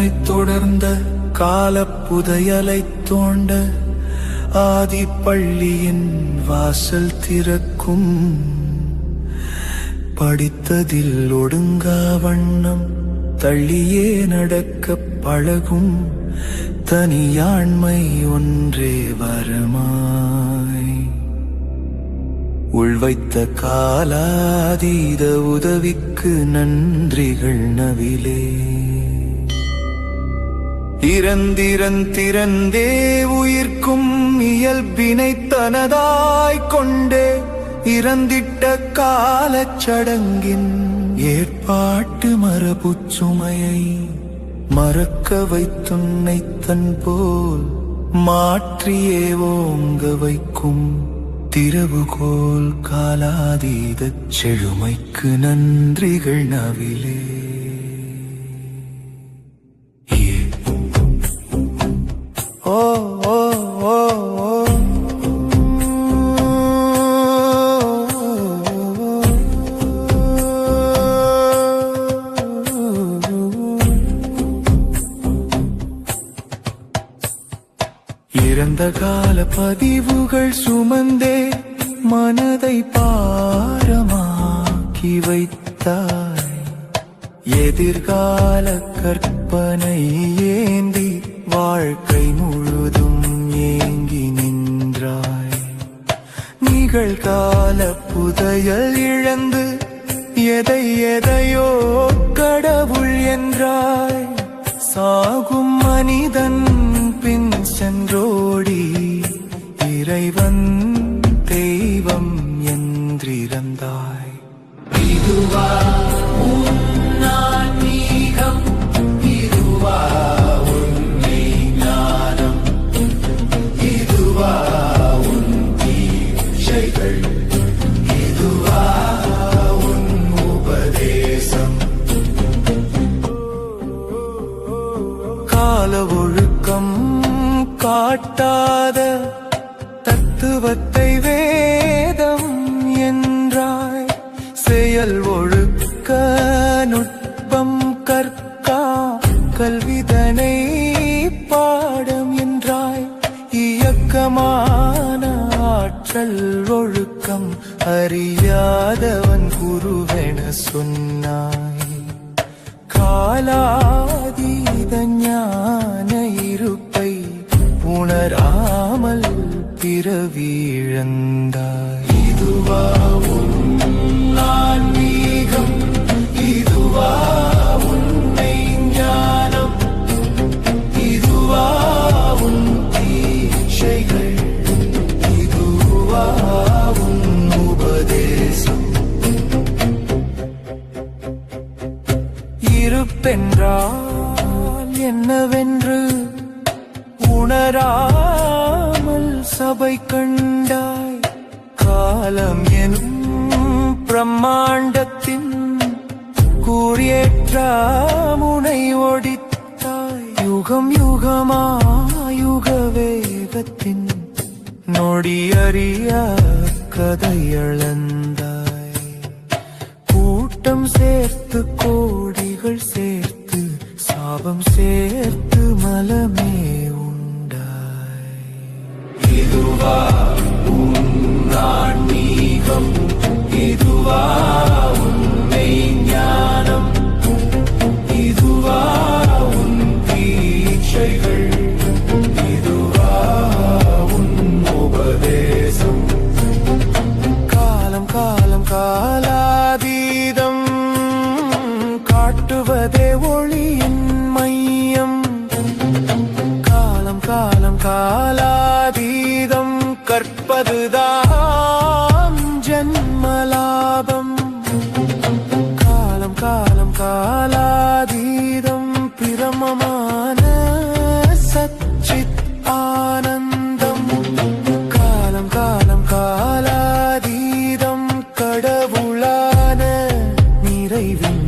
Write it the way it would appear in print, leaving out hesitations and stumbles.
தலைமுறையாய் தொடர்ந்த காலப்புதையலை தோண்ட ஆதி பள்ளியின் வாசல் திறக்கும். படித்ததில் ஒடுங்கா வண்ணம் தள்ளியே நடக்க பழகும். தனியாண்மை ஒன்றே வரமாய் உள்வைத்த காலாதீத உதவிக்கு நன்றிகள் நவிலே. திறந்தே உயிர்க்கும் இயல்பினை தனதாய் கொண்டே இறந்திட்ட காலச்சடங்கின் ஏற்பாட்டு மரபுச்சுமையை மறக்க வைத்துன்னை தன் போல் மாற்றியே ஓங்க வைக்கும் திறவுகோல் காலாதீத செழுமைக்கு நன்றிகள் நவிலே. ஓ ஓ ஓ இறந்த கால பதிவுகள் சுமந்தே மனதை பாரமாக்கி வைத்தாய். எதிர்கால கற்பனை ஏந்தி வாழ்க்கை முழுதும் ஏங்கி நின்றாய். நிகழ்கால புதையல் இழந்து எதையோ கடவுள் என்றாய். சாகும் மனிதன் பின் சென்றோடி இறைவன் தெய்வம் என்றிருந்தாய். இதுவா உன்னான்மீகம், இதுவா உன்னை ஞானம், இதுவா உன் தீட்சைகள், இதுவா உன் உபதேசம். கால ஒழுக்கம் காட்டாத தத்துவத்தை வேதம் என்றாய். செயல் ஒழுக்க நுட்பம் கற்கா கல்விதனை பாடம் என்றாய். இயக்கமான ஆற்றல் ஒழுக்கம் அறியாதவன் குருவென சொன்னாய். காலாதீத ஞான இருப்பை உணராமல் பிறவிழந்தாய். இதுவா உன்னான்மீகம், இதுவா உன்னை ஞானம், இதுவா உன் தீட்சைகள், இதுவா உன் உபதேசம். இருப்பென்றால் என்னவென்று உணராமல் சபை கண்டாய். காலம் எனும் பிரம்மாண்டத்தின் கூறியேற்ற முனை ஒடித்தாய். யுகம் யுகமாயுக வேகத்தின் நொடியறிய கதையளந்தாய். கூட்டம் சேர்த்து கோடிகள் சேர்த்து சாபம் சேர்த்து மலமே உண்டாய். இதுவா உன்னான்மீகம், இதுவா உன்னை ஞானம், இதுவா உன் தீட்சைகள், இதுவா உன் உபதேசம். காலம் காலம் காலாதீதம் காட்டுவதே ஒளியின் மையம். காலம் காலம் காலாதீதம் கற்பதுதான் ஜன்மலாபம். காலம் காலம் காலாதீதம் பிரமமான சச்சித் ஆனந்தம். காலம் காலம் காலாதீதம் கடவுளான நிறைவின்